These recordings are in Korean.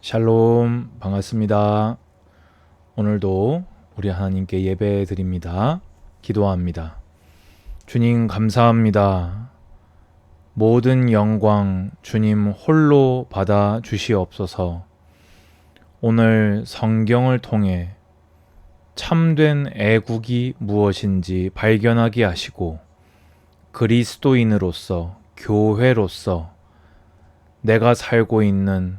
샬롬, 반갑습니다. 오늘도 우리 하나님께 예배 드립니다. 기도합니다. 주님 감사합니다. 모든 영광 주님 홀로 받아 주시옵소서. 오늘 성경을 통해 참된 애국이 무엇인지 발견하게 하시고 그리스도인으로서 교회로서 내가 살고 있는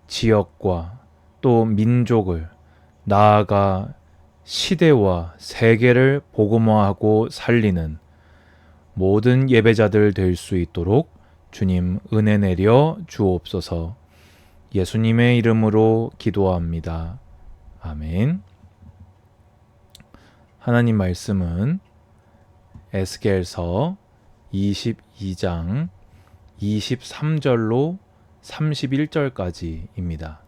지역과 또 민족을 나아가 시대와 세계를 복음화하고 살리는 모든 예배자들 될 수 있도록 주님 은혜 내려 주옵소서. 예수님의 이름으로 기도합니다. 아멘. 하나님 말씀은 에스겔서 22장 23절로 31절까지입니다.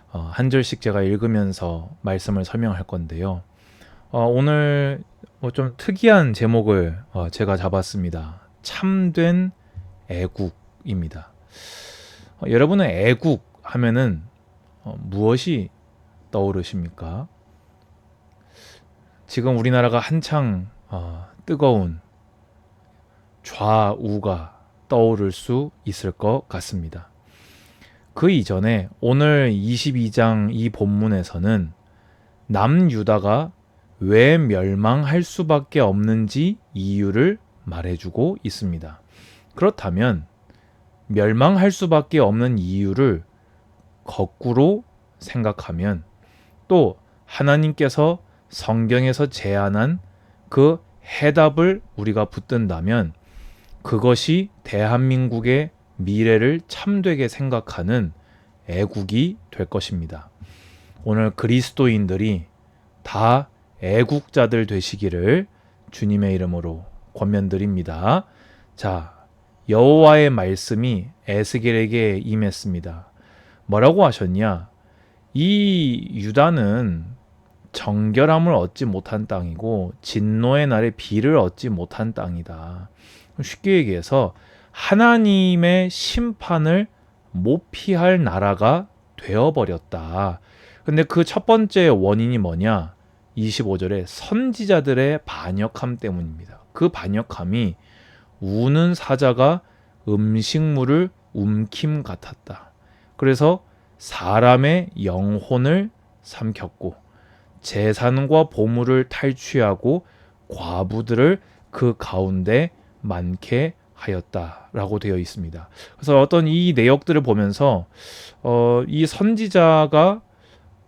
한 절씩 제가 읽으면서 말씀을 설명할 건데요. 오늘 좀 특이한 제목을 제가 잡았습니다. 참된 애국입니다. 여러분은 애국 하면은 무엇이 떠오르십니까? 지금 우리나라가 한창 뜨거운 좌우가 떠오를 수 있을 것 같습니다. 그 이전에 오늘 22장 이 본문에서는 남유다가 왜 멸망할 수밖에 없는지 이유를 말해주고 있습니다. 그렇다면 멸망할 수밖에 없는 이유를 거꾸로 생각하면 또 하나님께서 성경에서 제안한 그 해답을 우리가 붙든다면 그것이 대한민국의 미래를 참되게 생각하는 애국이 될 것입니다. 오늘 그리스도인들이 다 애국자들 되시기를 주님의 이름으로 권면드립니다. 자, 여호와의 말씀이 에스겔에게 임했습니다. 뭐라고 하셨냐? 이 유다는 정결함을 얻지 못한 땅이고 진노의 날에 비를 얻지 못한 땅이다. 쉽게 얘기해서 하나님의 심판을 못 피할 나라가 되어버렸다. 근데 그 첫 번째 원인이 뭐냐? 25절에 선지자들의 반역함 때문입니다. 그 반역함이 우는 사자가 음식물을 움킴 같았다. 그래서 사람의 영혼을 삼켰고 재산과 보물을 탈취하고 과부들을 그 가운데 많게 하였다라고 되어 있습니다. 그래서 어떤 이 내역들을 보면서 이 선지자가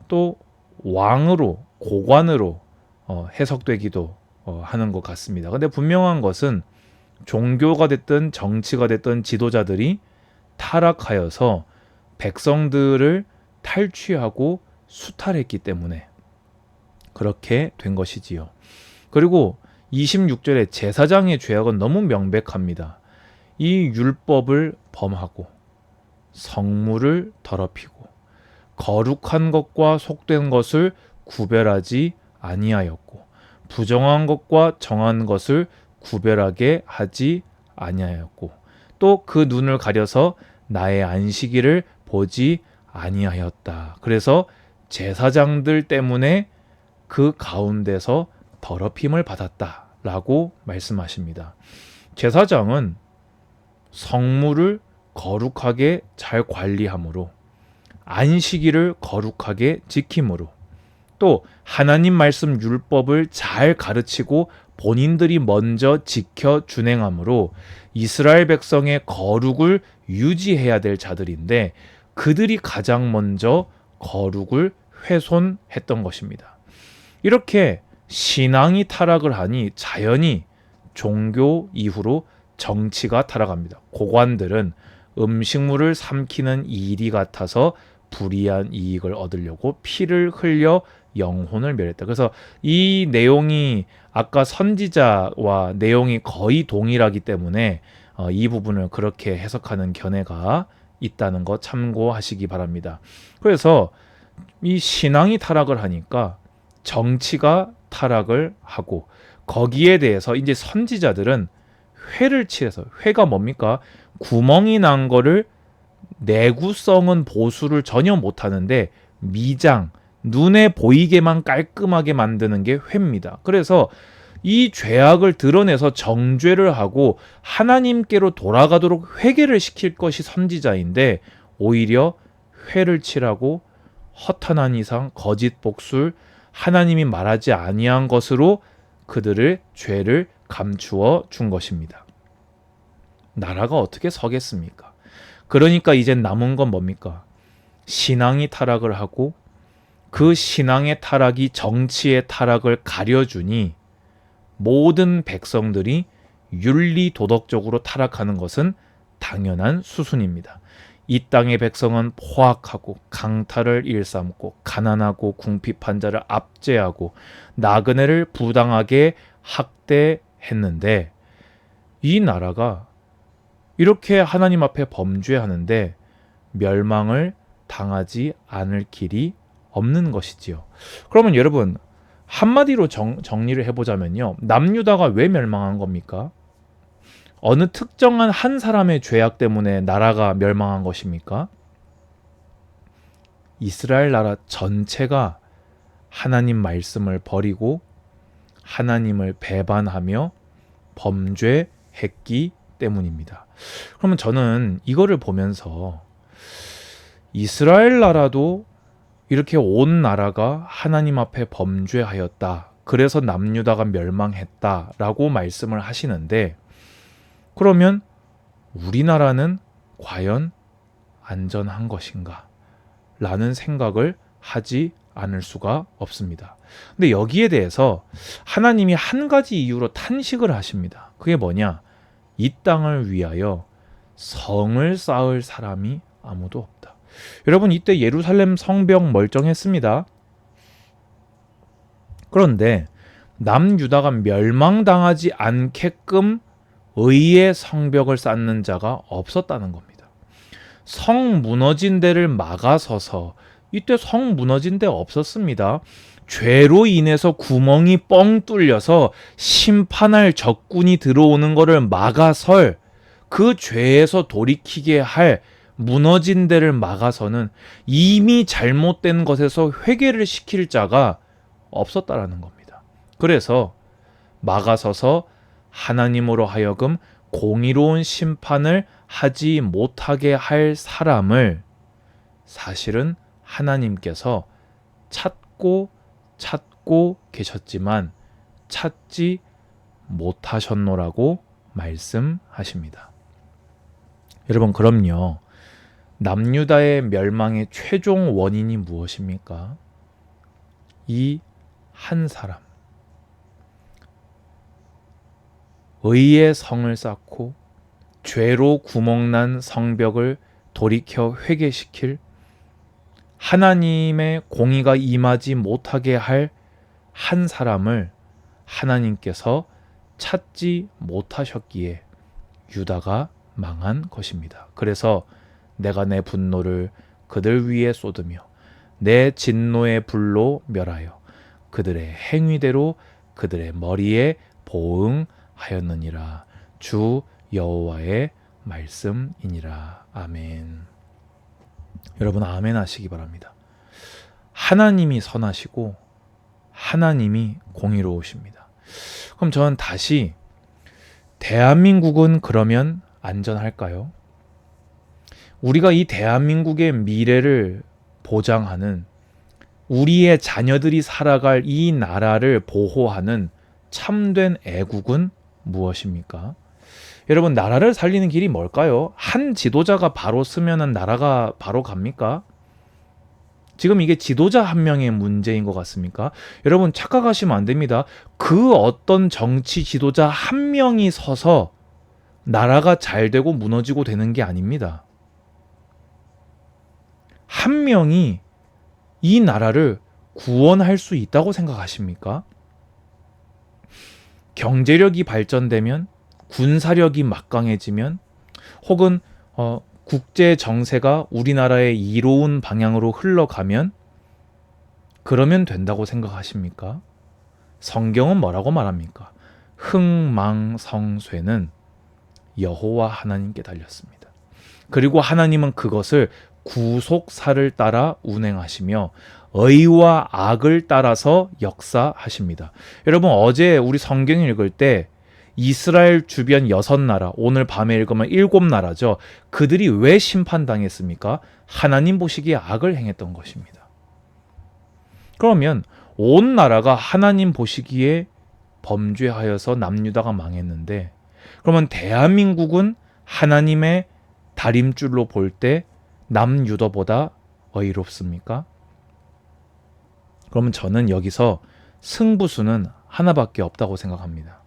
또 왕으로 고관으로 해석되기도 하는 것 같습니다. 근데 분명한 것은 종교가 됐든 정치가 됐든 지도자들이 타락하여서 백성들을 탈취하고 수탈했기 때문에 그렇게 된 것이지요. 그리고 26절에 제사장의 죄악은 너무 명백합니다. 이 율법을 범하고 성물을 더럽히고 거룩한 것과 속된 것을 구별하지 아니하였고 부정한 것과 정한 것을 구별하게 하지 아니하였고 또 그 눈을 가려서 나의 안식일을 보지 아니하였다. 그래서 제사장들 때문에 그 가운데서 더럽힘을 받았다라고 말씀하십니다. 제사장은 성물을 거룩하게 잘 관리함으로 안식일을 거룩하게 지킴으로 또 하나님 말씀 율법을 잘 가르치고 본인들이 먼저 지켜 준행함으로 이스라엘 백성의 거룩을 유지해야 될 자들인데 그들이 가장 먼저 거룩을 훼손했던 것입니다. 이렇게 신앙이 타락을 하니 자연히 종교 이후로 정치가 타락합니다. 고관들은 음식물을 삼키는 일이 같아서 불이한 이익을 얻으려고 피를 흘려 영혼을 멸했다. 그래서 이 내용이 아까 선지자와 내용이 거의 동일하기 때문에 이 부분을 그렇게 해석하는 견해가 있다는 거 참고하시기 바랍니다. 그래서 이 신앙이 타락을 하니까 정치가 타락을 하고 거기에 대해서 이제 선지자들은 회를 칠해서 회가 뭡니까? 구멍이 난 거를 내구성은 보수를 전혀 못하는데 미장, 눈에 보이게만 깔끔하게 만드는 게 회입니다. 그래서 이 죄악을 드러내서 정죄를 하고 하나님께로 돌아가도록 회개를 시킬 것이 선지자인데 오히려 회를 칠하고 허탄한 이상, 거짓 복술, 하나님이 말하지 아니한 것으로 그들의 죄를 감추어 준 것입니다. 나라가 어떻게 서겠습니까? 그러니까 이젠 남은 건 뭡니까? 신앙이 타락을 하고 그 신앙의 타락이 정치의 타락을 가려주니 모든 백성들이 윤리 도덕적으로 타락하는 것은 당연한 수순입니다. 이 땅의 백성은 포악하고 강탈을 일삼고 가난하고 궁핍한 자를 압제하고 나그네를 부당하게 학대했는데 이 나라가 이렇게 하나님 앞에 범죄하는데 멸망을 당하지 않을 길이 없는 것이지요. 그러면 여러분 한마디로 정리를 해보자면요. 남유다가 왜 멸망한 겁니까? 어느 특정한 한 사람의 죄악 때문에 나라가 멸망한 것입니까? 이스라엘 나라 전체가 하나님 말씀을 버리고 하나님을 배반하며 범죄했기 때문입니다. 그러면 저는 이거를 보면서 이스라엘 나라도 이렇게 온 나라가 하나님 앞에 범죄하였다. 그래서 남유다가 멸망했다라고 말씀을 하시는데 그러면 우리나라는 과연 안전한 것인가? 라는 생각을 하지 않을 수가 없습니다. 근데 여기에 대해서 하나님이 한 가지 이유로 탄식을 하십니다. 그게 뭐냐? 이 땅을 위하여 성을 쌓을 사람이 아무도 없다. 여러분 이때 예루살렘 성벽 멀쩡했습니다. 그런데 남유다가 멸망당하지 않게끔 의의 성벽을 쌓는 자가 없었다는 겁니다. 성 무너진 데를 막아서서 이때 성 무너진 데 없었습니다. 죄로 인해서 구멍이 뻥 뚫려서 심판할 적군이 들어오는 것을 막아설 그 죄에서 돌이키게 할 무너진 데를 막아서는 이미 잘못된 것에서 회개를 시킬 자가 없었다라는 겁니다. 그래서 막아서서 하나님으로 하여금 공의로운 심판을 하지 못하게 할 사람을 사실은 하나님께서 찾고 계셨지만 찾지 못하셨노라고 말씀하십니다. 여러분 그럼요. 남유다의 멸망의 최종 원인이 무엇입니까? 이 한 사람. 의의 성을 쌓고 죄로 구멍난 성벽을 돌이켜 회개시킬 하나님의 공의가 임하지 못하게 할 한 사람을 하나님께서 찾지 못하셨기에 유다가 망한 것입니다. 그래서 내가 내 분노를 그들 위에 쏟으며 내 진노의 불로 멸하여 그들의 행위대로 그들의 머리에 보응하였느니라. 주 여호와의 말씀이니라. 아멘. 여러분 아멘 하시기 바랍니다. 하나님이 선하시고 하나님이 공의로우십니다. 그럼 저는 다시 대한민국은 그러면 안전할까요? 우리가 이 대한민국의 미래를 보장하는 우리의 자녀들이 살아갈 이 나라를 보호하는 참된 애국은 무엇입니까? 여러분 나라를 살리는 길이 뭘까요? 한 지도자가 바로 쓰면은 나라가 바로 갑니까? 지금 이게 지도자 한 명의 문제인 것 같습니까? 여러분 착각하시면 안 됩니다. 그 어떤 정치 지도자 한 명이 서서 나라가 잘 되고 무너지고 되는 게 아닙니다. 한 명이 이 나라를 구원할 수 있다고 생각하십니까? 경제력이 발전되면, 군사력이 막강해지면, 혹은 국제 정세가 우리나라의 이로운 방향으로 흘러가면 그러면 된다고 생각하십니까? 성경은 뭐라고 말합니까? 흥망성쇠는 여호와 하나님께 달렸습니다. 그리고 하나님은 그것을 구속사를 따라 운행하시며 의와 악을 따라서 역사하십니다. 여러분, 어제 우리 성경 읽을 때 이스라엘 주변 6나라, 오늘 밤에 읽으면 7나라죠. 그들이 왜 심판당했습니까? 하나님 보시기에 악을 행했던 것입니다. 그러면 온 나라가 하나님 보시기에 범죄하여서 남유다가 망했는데, 그러면 대한민국은 하나님의 다림줄로 볼 때 남유다보다 의롭습니까? 그러면 저는 여기서 승부수는 하나밖에 없다고 생각합니다.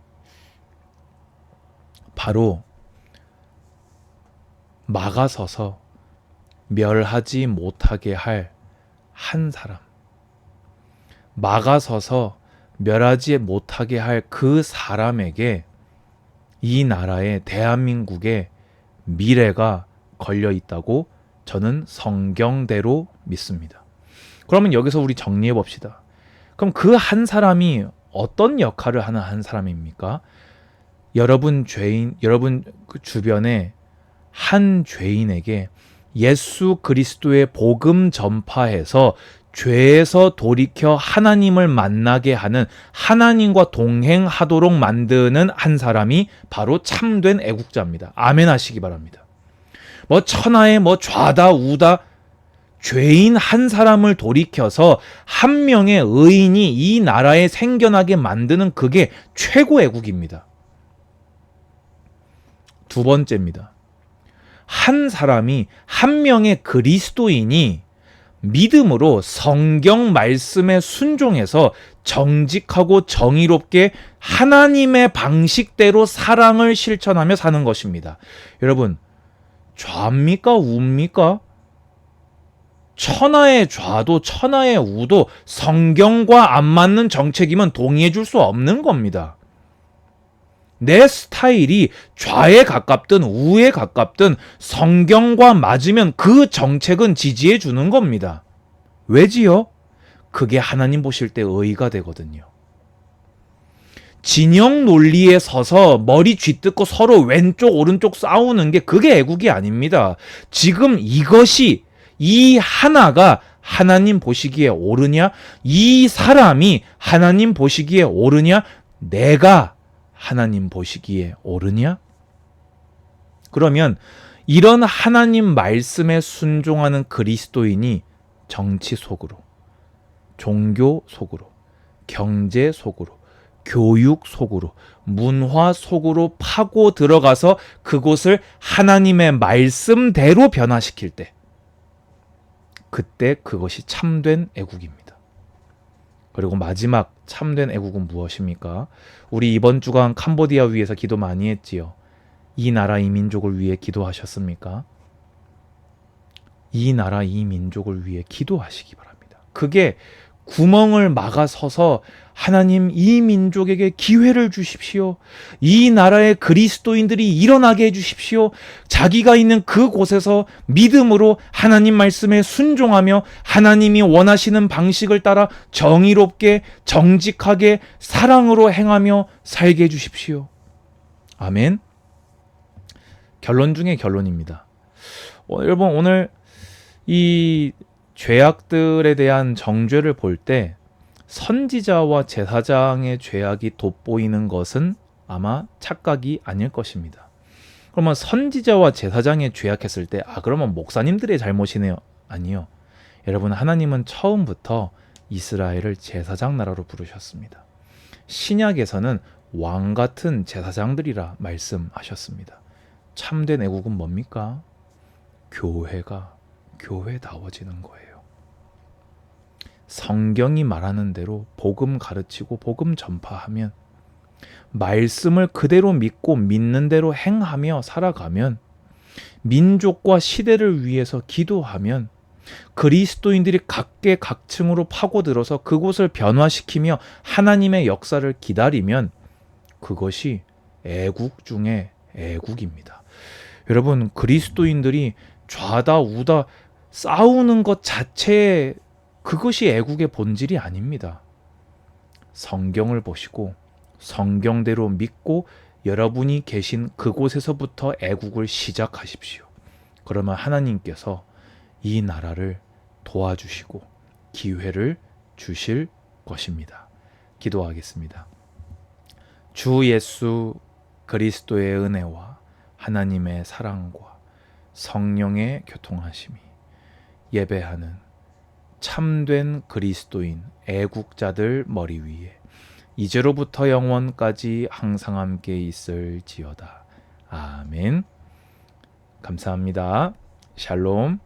바로 막아서서 멸하지 못하게 할 한 사람, 막아서서 멸하지 못하게 할 그 사람에게 이 나라의 대한민국의 미래가 걸려 있다고 저는 성경대로 믿습니다. 그러면 여기서 우리 정리해 봅시다. 그럼 그 한 사람이 어떤 역할을 하는 한 사람입니까? 여러분 그 주변에 한 죄인에게 예수 그리스도의 복음 전파해서 죄에서 돌이켜 하나님을 만나게 하는, 하나님과 동행하도록 만드는 한 사람이 바로 참된 애국자입니다. 아멘 하시기 바랍니다. 천하의 좌다 우다 죄인 한 사람을 돌이켜서 한 명의 의인이 이 나라에 생겨나게 만드는, 그게 최고 애국입니다. 두 번째입니다. 한 사람이, 한 명의 그리스도인이 믿음으로 성경 말씀에 순종해서 정직하고 정의롭게 하나님의 방식대로 사랑을 실천하며 사는 것입니다. 여러분, 좌입니까? 우입니까? 천하의 좌도 천하의 우도 성경과 안 맞는 정책이면 동의해 줄 수 없는 겁니다. 내 스타일이 좌에 가깝든 우에 가깝든 성경과 맞으면 그 정책은 지지해 주는 겁니다. 왜지요? 그게 하나님 보실 때 의의가 되거든요. 진영 논리에 서서 머리 쥐뜯고 서로 왼쪽 오른쪽 싸우는 게, 그게 애국이 아닙니다. 지금 이것이, 이 하나가 하나님 보시기에 옳으냐? 이 사람이 하나님 보시기에 옳으냐? 내가 하나님 보시기에 옳으냐? 그러면 이런 하나님 말씀에 순종하는 그리스도인이 정치 속으로, 종교 속으로, 경제 속으로, 교육 속으로, 문화 속으로 파고 들어가서 그곳을 하나님의 말씀대로 변화시킬 때, 그때 그것이 참된 애국입니다. 그리고 마지막 참된 애국은 무엇입니까? 우리 이번 주간 캄보디아 위해서 기도 많이 했지요. 이 나라 이 민족을 위해 기도하셨습니까? 이 나라 이 민족을 위해 기도하시기 바랍니다. 그게 구멍을 막아서서 하나님 이 민족에게 기회를 주십시오. 이 나라의 그리스도인들이 일어나게 해주십시오. 자기가 있는 그곳에서 믿음으로 하나님 말씀에 순종하며 하나님이 원하시는 방식을 따라 정의롭게 정직하게 사랑으로 행하며 살게 해주십시오. 아멘. 결론 중에 결론입니다. 여러분, 오늘 이 죄악들에 대한 정죄를 볼 때 선지자와 제사장의 죄악이 돋보이는 것은 아마 착각이 아닐 것입니다. 그러면 선지자와 제사장의 죄악했을 때, 그러면 목사님들의 잘못이네요? 아니요. 여러분, 하나님은 처음부터 이스라엘을 제사장 나라로 부르셨습니다. 신약에서는 왕 같은 제사장들이라 말씀하셨습니다. 참된 애국은 뭡니까? 교회가 교회다워지는 거예요. 성경이 말하는 대로 복음 가르치고 복음 전파하면, 말씀을 그대로 믿고 믿는 대로 행하며 살아가면, 민족과 시대를 위해서 기도하면, 그리스도인들이 각계각층으로 파고들어서 그곳을 변화시키며 하나님의 역사를 기다리면, 그것이 애국 중에 애국입니다. 여러분, 그리스도인들이 좌다 우다 싸우는 것 자체에 그것이 애국의 본질이 아닙니다. 성경을 보시고 성경대로 믿고 여러분이 계신 그곳에서부터 애국을 시작하십시오. 그러면 하나님께서 이 나라를 도와주시고 기회를 주실 것입니다. 기도하겠습니다. 주 예수 그리스도의 은혜와 하나님의 사랑과 성령의 교통하심이 예배하는 참된 그리스도인 애국자들 머리 위에 이제로부터 영원까지 항상 함께 있을지어다. 아멘. 감사합니다. 샬롬.